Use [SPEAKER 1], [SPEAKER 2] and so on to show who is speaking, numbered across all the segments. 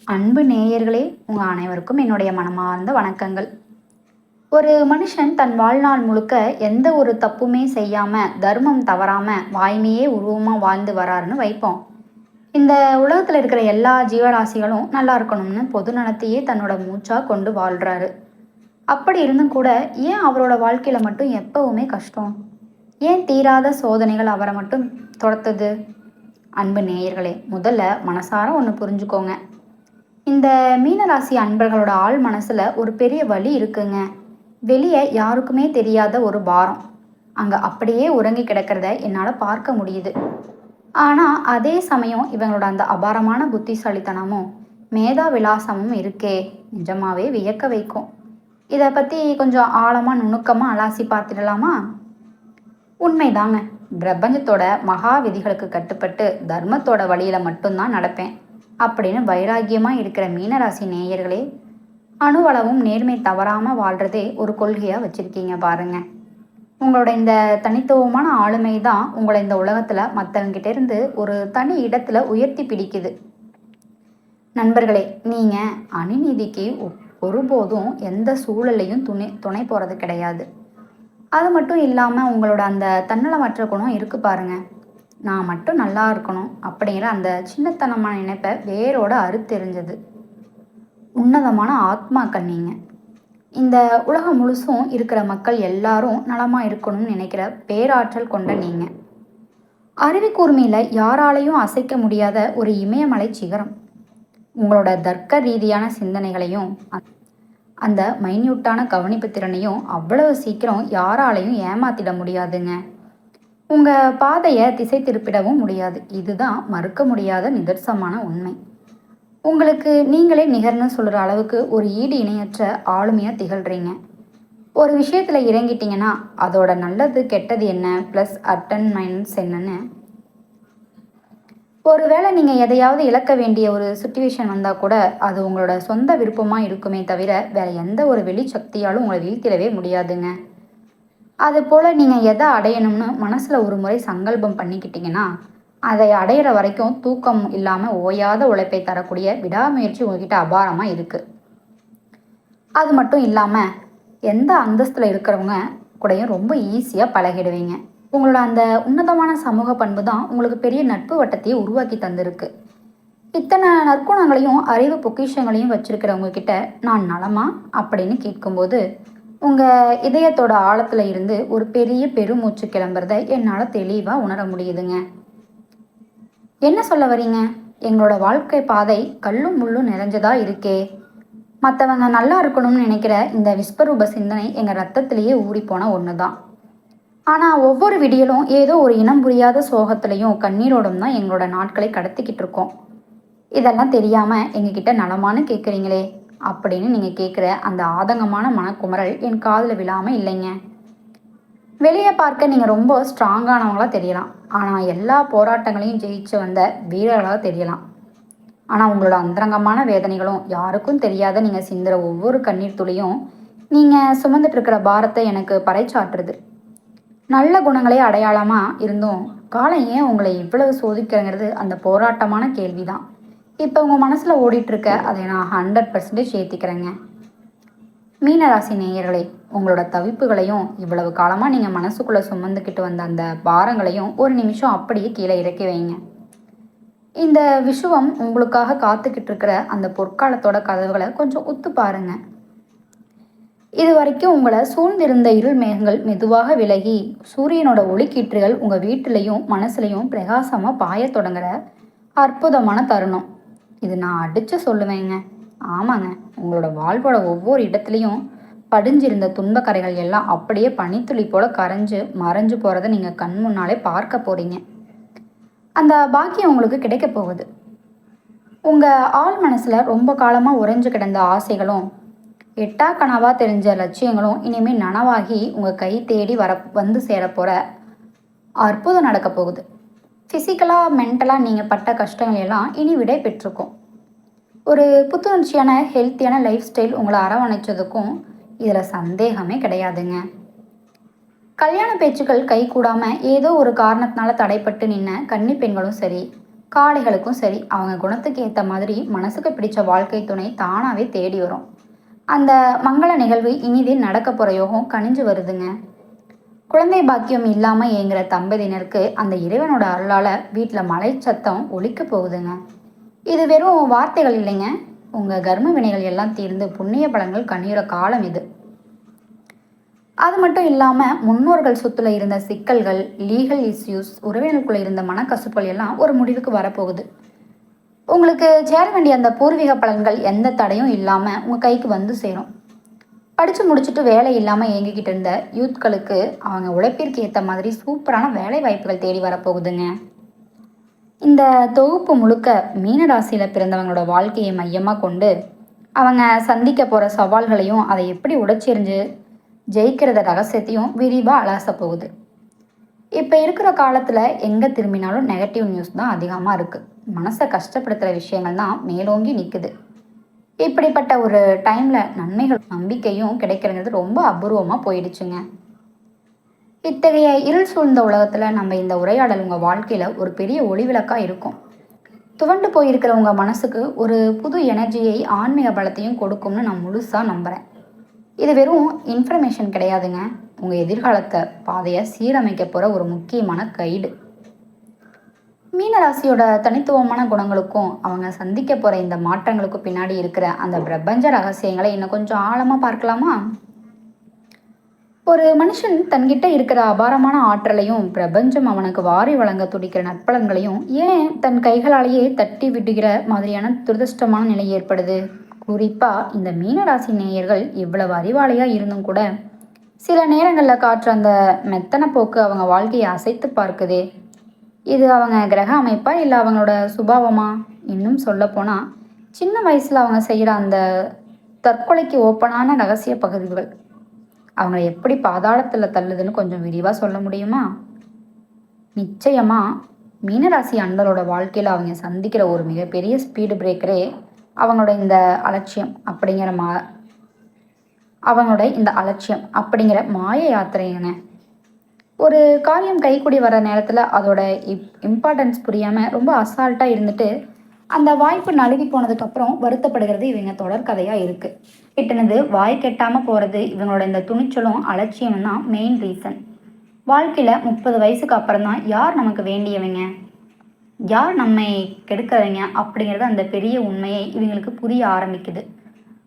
[SPEAKER 1] அன்பு நேயர்களே, உங்கள் அனைவருக்கும் என்னுடைய மனமார்ந்த வணக்கங்கள். ஒரு மனுஷன் தன் வாழ்நாள் முழுக்க எந்த ஒரு தப்புமே செய்யாமல் தர்மம் தவறாமல் வாய்மையே உருவமாக வாழ்ந்து வராருன்னு வைப்போம். இந்த உலகத்தில் இருக்கிற எல்லா ஜீவராசிகளும் நல்லா இருக்கணும்னு பொது நலத்தையே தன்னோட மூச்சாக கொண்டு வாழ்கிறாரு. அப்படி இருந்தும் கூட ஏன் அவரோட வாழ்க்கையில் மட்டும் எப்பவுமே கஷ்டம்? ஏன் தீராத சோதனைகள் அவரை மட்டும் துரத்துது? அன்பு நேயர்களே, முதல்ல மனசார ஒன்று புரிஞ்சுக்கோங்க. இந்த மீனராசி அன்பர்களோட ஆழ் மனசுல ஒரு பெரிய வலி இருக்குங்க. வெளியே யாருக்குமே தெரியாத ஒரு பாரம் அங்க அப்படியே உறங்கி கிடக்கிறத என்னால பார்க்க முடியுது. ஆனா அதே சமயம் இவங்களோட அந்த அபாரமான புத்திசாலித்தனமும் மேதா விலாசமும் இருக்கே, நிஜமாவே வியக்க வைக்கும். இதை பத்தி கொஞ்சம் ஆழமா நுணுக்கமா அலாசி பார்த்துடலாமா? உண்மைதாங்க. பிரபஞ்சத்தோட மகா விதிகளுக்கு கட்டுப்பட்டு தர்மத்தோட வழியில மட்டும்தான் நடப்பேன் அப்படின்னு வைராக்கியமா இருக்கிற மீனராசி நேயர்களே, அணுவளவும் நேர்மை தவறாம வாழ்றதே ஒரு கொள்கையா வச்சிருக்கீங்க பாருங்க. உங்களோட இந்த தனித்துவமான ஆளுமை தான் உங்களை இந்த உலகத்துல மற்றவங்கிட்ட இருந்து ஒரு தனி இடத்துல உயர்த்தி பிடிக்குது. நண்பர்களே, நீங்க அநீதிக்கு ஒருபோதும் எந்த சூழலையும் துணை போறது கிடையாது. அது மட்டும் இல்லாம உங்களோட அந்த தன்னலமற்ற குணம் இருக்கு பாருங்க. நான் மட்டும் நல்லா இருக்கணும் அப்படிங்கிற அந்த சின்னத்தனமான நினைப்பை வேரோட அறுத்தெறிஞ்சது உன்னதமான ஆத்மாக்கள் நீங்க. இந்த உலகம் முழுசும் இருக்கிற மக்கள் எல்லாரும் நலமா இருக்கணும்னு நினைக்கிற பேராற்றல் கொண்ட நீங்க. அறிவு கூர்மையில யாராலையும் அசைக்க முடியாத ஒரு இமயமலை சிகரம். உங்களோட தர்க்க ரீதியான சிந்தனைகளையும் அந்த மைன்யூட்டான கவனிப்பு திறனையும் அவ்வளவு சீக்கிரம் யாராலையும் ஏமாத்திட முடியாதுங்க. உங்கள் பாதையை திசை திருப்பிடவும் முடியாது. இதுதான் மறுக்க முடியாத நிதர்சனமான உண்மை. உங்களுக்கு நீங்களே நிகர்னு சொல்கிற அளவுக்கு ஒரு ஈடு இணையற்ற ஆளுமையாக திகழ்கிறீங்க. ஒரு விஷயத்தில் இறங்கிட்டீங்கன்னா அதோட நல்லது கெட்டது என்ன, ப்ளஸ் அட்டன் மைனஸ் என்னன்னு, ஒருவேளை நீங்கள் எதையாவது இழக்க வேண்டிய ஒரு சுச்சுவேஷன் வந்தால் கூட அது உங்களோட சொந்த விருப்பமாக இருக்குமே தவிர வேறு எந்த ஒரு வெளி சக்தியாலும் உங்களை வீழ்த்திடவே முடியாதுங்க. அதுபோல் நீங்கள் எதை அடையணும்னு மனசில் ஒரு முறை சங்கல்பம் பண்ணிக்கிட்டீங்கன்னா அதை அடையிற வரைக்கும் தூக்கம் இல்லாமல் ஓயாத உழைப்பை தரக்கூடிய விடாமுயற்சி உங்ககிட்ட அபாரமாக இருக்குது. அது மட்டும் இல்லாமல் எந்த அந்தஸ்தில் இருக்கிறவங்க கூடயும் ரொம்ப ஈஸியாக பழகிடுவீங்க. உங்களோட அந்த உன்னதமான சமூக பண்பு தான் உங்களுக்கு பெரிய நட்பு வட்டத்தையே உருவாக்கி தந்திருக்கு. இத்தனை நற்குணங்களையும் அறிவு பொக்கிஷங்களையும் வச்சிருக்கிறவங்க கிட்ட நான் நலமா அப்படின்னு கேட்கும்போது உங்கள் இதயத்தோட ஆழத்தில் இருந்து ஒரு பெரிய பெருமூச்சு கிளம்புறத என்னால் தெளிவாக உணர முடியுதுங்க. என்ன சொல்ல வரீங்க? எங்களோட வாழ்க்கை பாதை கல்லும் முள்ளும் நிறைஞ்சதா இருக்கே. மற்றவங்க நல்லா இருக்கணும்னு நினைக்கிற இந்த விஸ்வரூப சிந்தனை எங்கள் ரத்தத்திலேயே ஊறிப்போன ஒன்று தான். ஆனால் ஒவ்வொரு விடியலும் ஏதோ ஒரு இனம் புரியாத சோகத்திலையும் கண்ணீரோடும் தான் எங்களோட நாட்களை கடத்திக்கிட்டு இருக்கோம். இதெல்லாம் தெரியாமல் எங்ககிட்ட நலமானு கேட்குறீங்களே அப்படின்னு நீங்கள் கேட்குற அந்த ஆதங்கமான மனக்குமரல் என் காதில் விழாமல் இல்லைங்க. வெளியே பார்க்க நீங்கள் ரொம்ப ஸ்ட்ராங்கானவங்களாக தெரியலாம். ஆனால் எல்லா போராட்டங்களையும் ஜெயிச்சு வந்த வீரர்களாக தெரியலாம். ஆனால் உங்களோட அந்தரங்கமான வேதனைகளும் யாருக்கும் தெரியாத நீங்கள் சிந்துற ஒவ்வொரு கண்ணீர் துளியும் நீங்கள் சுமந்துட்டு இருக்கிற பாரத்தை எனக்கு பறைச்சாற்றுது. நல்ல குணங்களே அடையாளமாக இருந்தும் காலம் ஏன் உங்களை இவ்வளவு சோதிக்கிறங்கிறது அந்த போராட்டமான கேள்வி தான். இப்போ உங்கள் மனசில் ஓடிட்டுருக்க அதை நான் 100% ஏற்றிக்கிறேங்க. மீனராசி நேயர்களே, உங்களோட தவிப்புகளையும் இவ்வளவு காலமாக நீங்கள் மனசுக்குள்ளே சுமந்துக்கிட்டு வந்த அந்த பாரங்களையும் ஒரு நிமிஷம் அப்படியே கீழே இறக்கி வைங்க. இந்த விஷுவம் உங்களுக்காக காத்துக்கிட்டு இருக்கிற அந்த பொற்காலத்தோட கதவுகளை கொஞ்சம் உத்து பாருங்க. இது வரைக்கும் உங்களை சூழ்ந்திருந்த இருள் மேகங்கள் மெதுவாக விலகி சூரியனோட ஒளிக்கீற்றுகள் உங்கள் வீட்டிலையும் மனசுலையும் பிரகாசமாக பாய தொடங்குற அற்புதமான தருணம் இது. நான் அடித்து சொல்லுவேங்க. ஆமாங்க, உங்களோட வாழ்வோட ஒவ்வொரு இடத்துலையும் படிஞ்சிருந்த துன்பக்கரைகள் எல்லாம் அப்படியே பனித்துளி போல கரைஞ்சு மறைஞ்சு போகிறத நீங்கள் கண் முன்னாலே பார்க்க போகிறீங்க. அந்த பாக்கியம் உங்களுக்கு கிடைக்க போகுது. உங்கள் ஆள் மனசில் ரொம்ப காலமாக உறைஞ்சு கிடந்த ஆசைகளும் எட்டா கனவாக தெரிஞ்ச லட்சியங்களும் இனிமேல் நனவாகி உங்கள் கை தேடி வந்து சேரப்போகிற அற்புதம் நடக்க போகுது. ஃபிசிக்கலாக மென்டலாக நீங்கள் பட்ட கஷ்டங்கள் எல்லாம் இனி விடை பெற்றிருக்கும். ஒரு புத்துணர்ச்சியான ஹெல்த்தியான லைஃப் ஸ்டைல் உங்களை அரவணைச்சதுக்கும் இதில் சந்தேகமே கிடையாதுங்க. கல்யாண பேச்சுக்கள் கை கூடாமல் ஏதோ ஒரு காரணத்தினால தடைப்பட்டு நின்ன கன்னி பெண்களும் சரி, காளைகளுக்கும் சரி, அவங்க குணத்துக்கு ஏற்ற மாதிரி மனசுக்கு பிடிச்ச வாழ்க்கை துணை தானாகவே தேடி வரும். அந்த மங்கள நிகழ்வு இனிதே நடக்க போகிற யோகம் கனிஞ்சு வருதுங்க. குழந்தை பாக்கியம் இல்லாமல் ஏங்குற தம்பதியினருக்கு அந்த இறைவனோட அருளால் வீட்டில் மலை சத்தம் ஒலிக்க போகுதுங்க. இது வெறும் வார்த்தைகள் இல்லைங்க. உங்கள் கர்ம வினைகள் எல்லாம் தீர்ந்து புண்ணிய பலன்கள் கனியுற காலம் இது. அது மட்டும் இல்லாமல் முன்னோர்கள் சொத்துல இருந்த சிக்கல்கள், லீகல் இஷ்யூஸ், உறவினருக்குள்ள இருந்த மனக்கசுப்புகள் எல்லாம் ஒரு முடிவுக்கு வரப்போகுது. உங்களுக்கு சேர வேண்டிய அந்த பூர்வீக பலன்கள் எந்த தடையும் இல்லாமல் உங்கள் கைக்கு வந்து சேரும். படித்து முடிச்சுட்டு வேலை இல்லாமல் இயங்கிக்கிட்டு இருந்த யூத்களுக்கு அவங்க உழைப்பிற்கு ஏற்ற மாதிரி சூப்பரான வேலை வாய்ப்புகள் தேடி வரப்போகுதுங்க. இந்த தொகுப்பு முழுக்க மீன ராசியில் பிறந்தவங்களோட வாழ்க்கையை மையமாக கொண்டு அவங்க சந்திக்க போகிற சவால்களையும் அதை எப்படி உடைச்செறிஞ்சு ஜெயிக்கிறத ரகசியத்தையும் விரிவாக அலாச போகுது. இப்போ இருக்கிற காலத்தில் எங்கே திரும்பினாலும் நெகட்டிவ் நியூஸ் தான் அதிகமாக இருக்குது. மனசை கஷ்டப்படுத்துகிற விஷயங்கள் தான் மேலோங்கி நிற்குது. இப்படிப்பட்ட ஒரு டைமில் நன்மைகள் நம்பிக்கையும் கிடைக்கிறது ரொம்ப அபூர்வமாக போயிடுச்சுங்க. இத்தகைய இருள் சூழ்ந்த உலகத்தில் நம்ம இந்த உரையாடல் உங்கள் வாழ்க்கையில் ஒரு பெரிய ஒளிவிளக்காக இருக்கும். துவண்டு போயிருக்கிற உங்கள் மனசுக்கு ஒரு புது எனர்ஜியை, ஆன்மீக பலத்தையும் கொடுக்கும்னு நான் முழுசாக நம்புகிறேன். இது வெறும் இன்ஃபர்மேஷன் கிடையாதுங்க. உங்கள் எதிர்காலத்தை பாதையை சீரமைக்க போகிற ஒரு முக்கியமான கைடு. மீனராசியோட தனித்துவமான குணங்களுக்கும் அவங்க சந்திக்க போகிற இந்த மாற்றங்களுக்கும் பின்னாடி இருக்கிற அந்த பிரபஞ்ச ரகசியங்களை இன்னும் கொஞ்சம் ஆழமாக பார்க்கலாமா? ஒரு மனுஷன் தன்கிட்ட இருக்கிற அபாரமான ஆற்றலையும் பிரபஞ்சம் அவனுக்கு வாரி வழங்க துடிக்கிற நற்பலன்களையும் ஏன் தன் கைகளாலேயே தட்டி விடுகிற மாதிரியான துரதிருஷ்டமான நிலை ஏற்படுது? குறிப்பாக இந்த மீனராசி நேயர்கள் இவ்வளவு அறிவாளியாக இருந்தும் கூட சில நேரங்களில் காற்ற அந்த மெத்தன போக்கு அவங்க வாழ்க்கையை அசைத்து பார்க்குதே. இது அவங்க கிரக அமைப்பா இல்லை அவங்களோட சுபாவமா? இன்னும் சொல்லப்போனால் சின்ன வயசில் அவங்க செய்கிற அந்த தற்கொலைக்கு ஓப்பனான ரகசிய பகுதிகள் அவங்களை எப்படி பாதாளத்தில் தள்ளுதுன்னு கொஞ்சம் விரிவாக சொல்ல முடியுமா? நிச்சயமாக மீனராசி அன்பரோட வாழ்க்கையில் அவங்க சந்திக்கிற ஒரு மிகப்பெரிய ஸ்பீடு பிரேக்கரே அவங்களோட இந்த அலட்சியம் அப்படிங்கிற மாய யாத்திரைங்க. ஒரு காரியம் கைக்கூடி வர நேரத்தில் அதோட இம்பார்ட்டன்ஸ் புரியாமல் ரொம்ப அசால்ட்டாக இருந்துட்டு அந்த வாய்ப்பு நழுவி போனதுக்கப்புறம் வருத்தப்படுகிறது இவங்க தொடர்கதையாக இருக்குது. கிட்டனது வாய் கெட்டாமல் போகிறது இவங்களோட இந்த துணிச்சலும் அலட்சியம் தான் மெயின் ரீசன். வாழ்க்கையில் 30 வயசுக்கு அப்புறம் தான் யார் நமக்கு வேண்டியவங்க, யார் நம்மை கெடுக்கிறவங்க அப்படிங்கிறது அந்த பெரிய உண்மையை இவங்களுக்கு புரிய ஆரம்பிக்குது.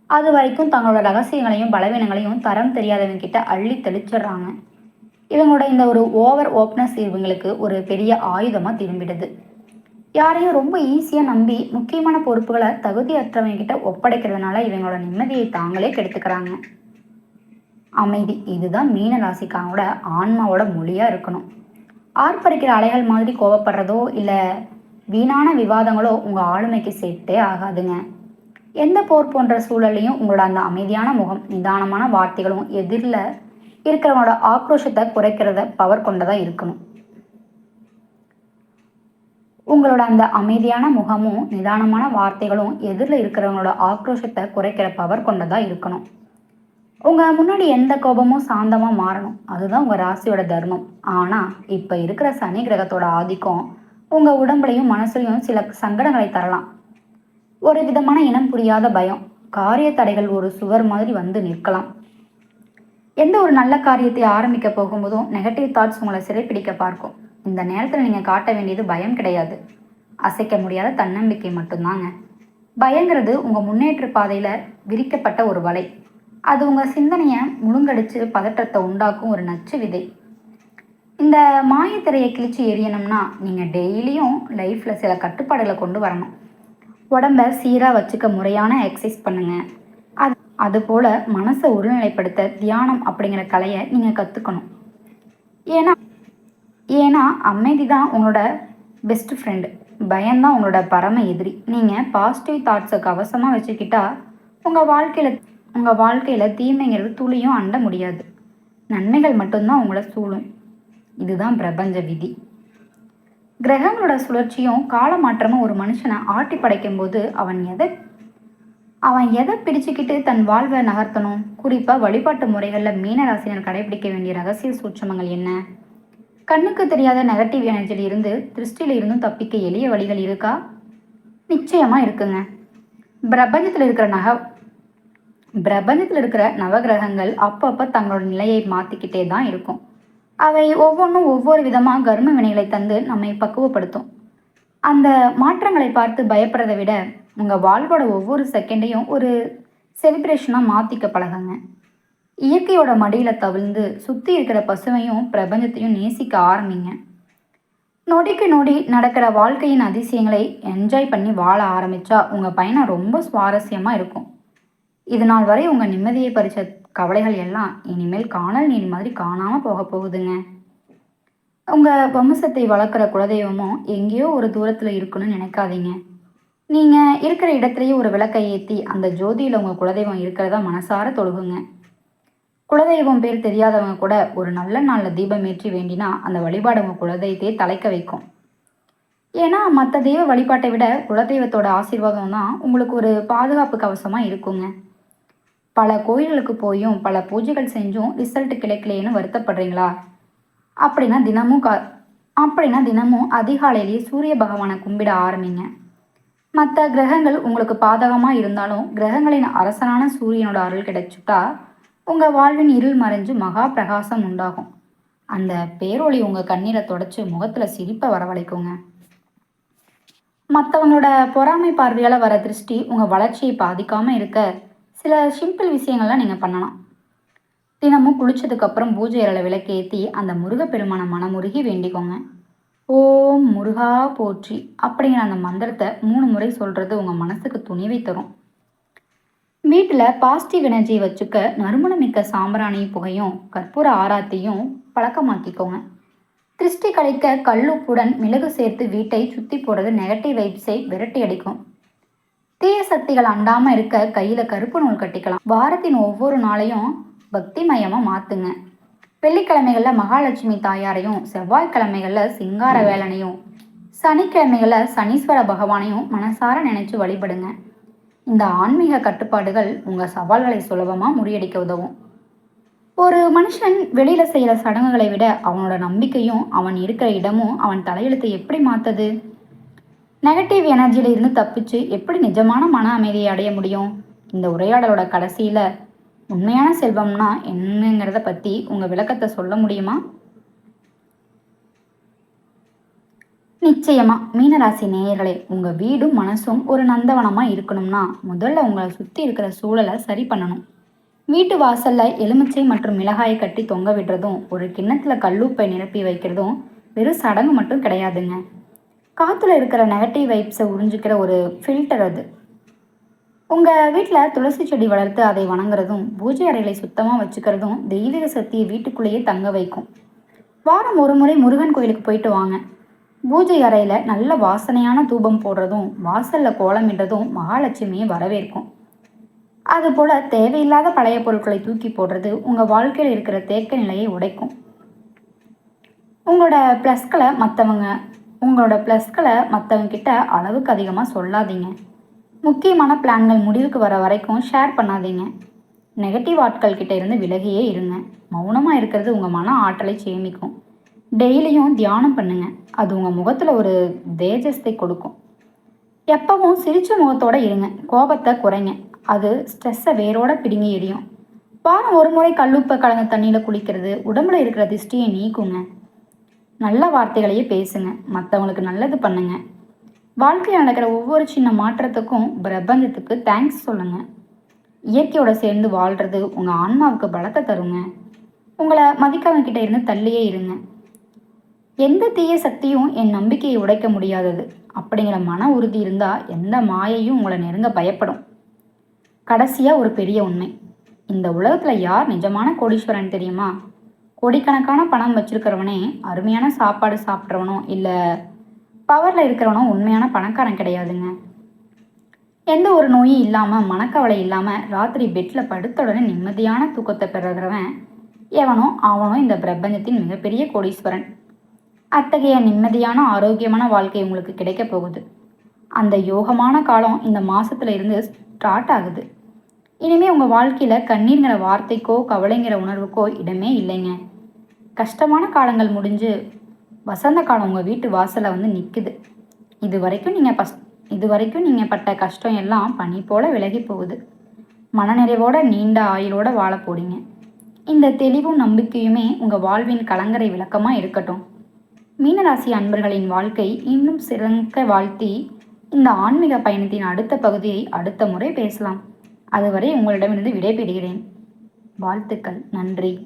[SPEAKER 1] அது வரைக்கும் தங்களோட ரகசியங்களையும் பலவீனங்களையும் தரம் தெரியாதவங்க கிட்ட அள்ளி தெளிச்சிடுறாங்க. இவங்களோட இந்த ஒரு ஓவர் ஓப்னஸ் இவங்களுக்கு ஒரு பெரிய ஆயுதமாக திரும்பிடுது. யாரையும் ரொம்ப ஈஸியாக நம்பி முக்கியமான பொறுப்புகளை தகுதியற்றவங்க கிட்ட ஒப்படைக்கிறதுனால இவங்களோட நிம்மதியை தாங்களே கெடுத்துக்கிறாங்க. அமைதி, இதுதான் மீன ராசிக்காரோட ஆன்மாவோட மொழியாக இருக்கணும். ஆர்ப்பரிக்கிற அலைகள் மாதிரி கோவப்படுறதோ இல்லை வீணான விவாதங்களோ உங்கள் ஆளுமைக்கு செட்டே ஆகாதுங்க. எந்த போர் போன்ற சூழலையும் உங்களோட அந்த அமைதியான முகம், நிதானமான வார்த்தைகளும் எதிரில் இருக்கிறவங்களோட ஆக்ரோஷத்தை குறைக்கிறத பவர் கொண்டதாக இருக்கணும். உங்களோட அந்த அமைதியான முகமும் நிதானமான வார்த்தைகளும் எதிரில் இருக்கிறவங்களோட ஆக்ரோஷத்தை குறைக்கிற பவர் கொண்டதாக இருக்கணும். உங்கள் முன்னாடி எந்த கோபமும் சாந்தமாக மாறணும். அதுதான் உங்கள் ராசியோட தர்மம். ஆனால் இப்போ இருக்கிற சனி கிரகத்தோட ஆதிக்கம் உங்கள் உடம்புலையும் மனசுலையும் சில சங்கடங்களை தரலாம். ஒரு விதமான இனம் புரியாத பயம், காரிய தடைகள் ஒரு சுவர் மாதிரி வந்து நிற்கலாம். எந்த ஒரு நல்ல காரியத்தை ஆரம்பிக்க போகும்போதும் நெகட்டிவ் தாட்ஸ் உங்களை சிறைப்பிடிக்க பார்க்கும். இந்த நேரத்தில் நீங்கள் காட்ட வேண்டியது பயம் கிடையாது, அசைக்க முடியாத தன்னம்பிக்கை மட்டும்தாங்க. பயங்கிறது உங்கள் முன்னேற்ற பாதையில் விரிக்கப்பட்ட ஒரு வலை. அது உங்கள் சிந்தனையை முழுங்கடிச்சு பதற்றத்தை உண்டாக்கும் ஒரு நச்சு விதை. இந்த மாயத்திரையை கிழிச்சு எரியணும்னா நீங்கள் டெய்லியும் லைஃப்பில் சில கட்டுப்பாடுகளை கொண்டு வரணும். உடம்பை சீராக வச்சுக்க முறையான எக்ஸசைஸ் பண்ணுங்கள். அதுபோல் மனசை ஒருநிலைப்படுத்த தியானம் அப்படிங்கிற கலையை நீங்கள் கற்றுக்கணும். ஏன்னா அமைதி தான் உங்களோட பெஸ்ட் ஃப்ரெண்டு, பயம்தான் உங்களோட பரம எதிரி. நீங்கள் பாசிட்டிவ் தாட்ஸை கவசமாக வச்சுக்கிட்டா உங்கள் வாழ்க்கையில் தீமைங்கிறது துளியும் அண்ட முடியாது. நன்மைகள் மட்டும்தான் உங்களை சூழும். இதுதான் பிரபஞ்ச விதி. கிரகங்களோட சுழற்சியும் காலமாற்றமும் ஒரு மனுஷனை ஆட்டி படைக்கும் போது அவன் எதை பிடிச்சிக்கிட்டு தன் வாழ்வை நகர்த்தணும்? குறிப்பாக வழிபாட்டு முறைகளில் மீனராசினர் கடைபிடிக்க வேண்டிய ரகசிய சூட்சமங்கள் என்ன? கண்ணுக்கு தெரியாத நெகட்டிவ் எனர்ஜியில இருந்து திருஷ்டியில இருந்தும் தப்பிக்க எளிய வழிகள் இருக்கா? நிச்சயமா இருக்குங்க. பிரபஞ்சத்தில் இருக்கிற பிரபஞ்சத்தில் இருக்கிற நவகிரகங்கள் அப்பப்போ தங்களோட நிலையை மாற்றிக்கிட்டே தான் இருக்கும். அவை ஒவ்வொன்றும் ஒவ்வொரு விதமாக கர்ம வினைகளை தந்து நம்மை பக்குவப்படுத்தும். அந்த மாற்றங்களை பார்த்து பயப்படுறதை விட உங்கள் வாழ்வோட ஒவ்வொரு செகண்டையும் ஒரு செலிப்ரேஷனாக மாற்றிக்க பழகுங்க. இயற்கையோட மடியில் தவிழ்ந்து சுற்றி இருக்கிற பசுமையும் பிரபஞ்சத்தையும் நேசிக்க ஆரம்பிங்க. நொடிக்கு நொடி நடக்கிற வாழ்க்கையின் அதிசயங்களை என்ஜாய் பண்ணி வாழ ஆரம்பித்தா உங்கள் பயணம் ரொம்ப சுவாரஸ்யமாக இருக்கும். இது நாள் வரை உங்கள் நிம்மதியை பறித்த கவலைகள் எல்லாம் இனிமேல் காணல் நீர் மாதிரி காணாமல் போக போகுதுங்க. உங்கள் வம்சத்தை வளர்க்குற குலதெய்வமும் எங்கேயோ ஒரு தூரத்தில் இருக்குன்னு நினைக்காதீங்க. நீங்கள் இருக்கிற இடத்துலையே ஒரு விளக்கை ஏற்றி அந்த ஜோதியில் உங்கள் குலதெய்வம் இருக்கிறதா மனசார தொழுகுங்க. குலதெய்வம் பேர் தெரியாதவங்க கூட ஒரு நல்ல நாளில் தீபம் ஏற்றி வேண்டினா அந்த வழிபாடு உங்கள் குலதெய்வத்தையே தலைக்க வைக்கும். ஏன்னா மற்ற தெய்வ வழிபாட்டை விட குலதெய்வத்தோட ஆசீர்வாதம் தான் உங்களுக்கு ஒரு பாதுகாப்பு கவசமாக இருக்குங்க. பல கோயில்களுக்கு போயும் பல பூஜைகள் செஞ்சும் ரிசல்ட் கிடைக்கலையேன்னு வருத்தப்படுறீங்களா? அப்படின்னா தினமும் அதிகாலையிலேயே சூரிய பகவானை கும்பிட ஆரம்பிங்க. மற்ற கிரகங்கள் உங்களுக்கு பாதகமாக இருந்தாலும் கிரகங்களின் அரசனான சூரியனோட அருள் கிடைச்சுட்டா உங்கள் வாழ்வின் இருள் மறைஞ்சு மகா பிரகாசம் உண்டாகும். அந்த பேரொளி உங்கள் கண்ணீரை தொடச்சி முகத்தில் சிரிப்பை வரவழைக்குங்க. மற்றவங்களோட பொறாமை பார்வையால் வர திருஷ்டி உங்கள் வளர்ச்சியை பாதிக்காமல் இருக்க சில சிம்பிள் விஷயங்கள்லாம் நீங்கள் பண்ணலாம். தினமும் குளிச்சதுக்கப்புறம் பூஜை அறையில் விளக்கேற்றி அந்த முருகப்பெருமான மனமுருகி வேண்டிக்கோங்க. ஓம் முருகா போற்றி அப்படிங்கிற அந்த மந்திரத்தை 3 முறை சொல்கிறது உங்கள் மனசுக்கு துணிவை தரும். வீட்டில் பாசிட்டிவ் எனர்ஜியை வச்சுக்க நறுமணமிக்க சாம்பிராணி புகையும் கற்பூர ஆராத்தையும் பழக்கமாக்கிக்கோங்க. திருஷ்டி கழிக்க கல்லுப்புடன் மிளகு சேர்த்து வீட்டை சுற்றி போடுறது நெகட்டிவ் வைப்ஸை விரட்டி அடிக்கும். தீய சக்திகள் அண்டாமல் இருக்க கையில் கருப்பு நூல் கட்டிக்கலாம். வாரத்தின் ஒவ்வொரு நாளையும் பக்திமயமாக மாற்றுங்க. வெள்ளிக்கிழமைகளில் மகாலட்சுமி தாயாரையும், செவ்வாய்க்கிழமைகளில் சிங்கார வேலனையும், சனிக்கிழமைகளில் சனீஸ்வர பகவானையும் மனசார நினைச்சு வழிபடுங்க. இந்த ஆன்மீக கட்டுப்பாடுகள் உங்கள் சவால்களை சுலபமாக முறியடிக்க உதவும். ஒரு மனுஷன் வெளியில் செய்கிற சடங்குகளை விட அவனோட நம்பிக்கையும் அவன் இருக்கிற இடமும் அவன் தலையெழுத்தை எப்படி மாற்றுது? நெகட்டிவ் எனர்ஜியில இருந்து தப்பிச்சு எப்படி நிஜமான மன அமைதியை அடைய முடியும்? இந்த உரையாடலோட கடைசியில் உண்மையான செல்வம்னா என்னங்கிறத பற்றி உங்கள் விளக்கத்தை சொல்ல முடியுமா? நிச்சயமா. மீனராசி நேயர்களே, உங்கள் வீடும் மனசும் ஒரு நந்தவனமாக இருக்கணும்னா முதல்ல உங்களை சுற்றி இருக்கிற சூழலை சரி பண்ணணும். வீட்டு வாசலில் எலுமிச்சை மற்றும் மிளகாயை கட்டி தொங்க விடுறதும் ஒரு கிண்ணத்தில் கல்லுப்பை நிரப்பி வைக்கிறதும் வெறும் சடங்கு மட்டும் கிடையாதுங்க. காற்றுல இருக்கிற நெகட்டிவ் வைப்ஸை உறிஞ்சிக்கிற ஒரு ஃபில்டர் அது. உங்கள் வீட்டில் துளசி செடி வளர்த்து அதை வணங்குறதும் பூஜை அறைகளை சுத்தமாக வச்சுக்கிறதும் தெய்வீக சக்தியை வீட்டுக்குள்ளேயே தங்க வைக்கும். வாரம் ஒரு முறை முருகன் கோயிலுக்கு போயிட்டு வாங்க. பூஜை அறையில் நல்ல வாசனையான தூபம் போடுறதும் வாசலில் கோலமிடுறதும் மகாலட்சுமியை வரவேற்கும். அதுபோல் தேவையில்லாத பழைய பொருட்களை தூக்கி போடுறது உங்கள் வாழ்க்கையில் இருக்கிற தேக்க நிலையை உடைக்கும். உங்களோட ப்ளஸ்களை மற்றவங்க கிட்ட அளவுக்கு அதிகமாக சொல்லாதீங்க. முக்கியமான பிளான்கள் முடிவுக்கு வர வரைக்கும் ஷேர் பண்ணாதீங்க. நெகட்டிவ் ஆட்கள் கிட்ட இருந்து விலகியே இருங்க. மௌனமாக இருக்கிறது உங்கள் மன ஆற்றலை சேமிக்கும். டெய்லியும் தியானம் பண்ணுங்க. அது உங்கள் முகத்தில் ஒரு தேஜஸ்தை கொடுக்கும். எப்பவும் சிரிச்ச முகத்தோடு இருங்க. கோபத்தை குறைங்க. அது ஸ்ட்ரெஸ்ஸை வேரோட பிடுங்கி எரியும். வாரம் ஒரு முறை கல்லுப்பை கலந்த தண்ணியில் குளிக்கிறது உடம்புல இருக்கிற திஷ்டியை நீக்குங்க. நல்ல வார்த்தைகளையே பேசுங்க. மற்றவங்களுக்கு நல்லது பண்ணுங்க. வாழ்க்கையில் நடக்கிற ஒவ்வொரு சின்ன மாற்றத்துக்கும் பிரபஞ்சத்துக்கு தேங்க்ஸ் சொல்லுங்க. இயற்கையோட சேர்ந்து வாழ்கிறது உங்கள் ஆன்மாவுக்கு பலத்தை தருங்க. உங்களை மதிக்காம கிட்ட இருந்து தள்ளியே இருங்க. எந்த தீய சக்தியும் என் நம்பிக்கையை உடைக்க முடியாதது அப்படிங்கிற மன உறுதி இருந்தால் எந்த மாயையும் உங்களை நெருங்க பயப்படும். கடைசியாக ஒரு பெரிய உண்மை. இந்த உலகத்தில் யார் நிஜமான கோடீஸ்வரன் தெரியுமா? கோடிக்கணக்கான பணம் வச்சிருக்கிறவனே அருமையான சாப்பாடு சாப்பிட்றவனோ இல்லை பவரில் இருக்கிறவனோ உண்மையான பணக்காரன் கிடையாதுங்க. எந்த ஒரு நோயும் இல்லாமல் மனக்கவலை இல்லாமல் ராத்திரி பெட்டில் படுத்த உடனே நிம்மதியான தூக்கத்தை பெறுறவன் எவனோ அவனோ இந்த பிரபஞ்சத்தின் மிகப்பெரிய கோடீஸ்வரன். அத்தகைய நிம்மதியான ஆரோக்கியமான வாழ்க்கை உங்களுக்கு கிடைக்க போகுது. அந்த யோகமான காலம் இந்த மாதத்துல இருந்து ஸ்டார்ட் ஆகுது. இனிமேல் உங்கள் வாழ்க்கையில் கண்ணீர்ங்கிற வார்த்தைக்கோ கவலைங்கிற உணர்வுக்கோ இடமே இல்லைங்க. கஷ்டமான காலங்கள் முடிஞ்சு வசந்த காலம் உங்கள் வீட்டு வாசலில் வந்து நிற்குது. இது வரைக்கும் நீங்கள் பட்ட கஷ்டம் எல்லாம் பனி போல விலகி போகுது. மனநிறைவோட நீண்ட ஆயுளோட வாழ போறீங்க. இந்த தெளிவும் நம்பிக்கையுமே உங்கள் வாழ்வின் கலங்கரை விளக்கமாக இருக்கட்டும். மீனராசி அன்பர்களின் வாழ்க்கை இன்னும் சிறக்க வாழ்த்தி இந்த ஆன்மீக பயணத்தின் அடுத்த பகுதியை அடுத்த முறை பேசலாம். அதுவரை உங்களிடமிருந்து விடைபெறுகிறேன். வாழ்த்துக்கள். நன்றி.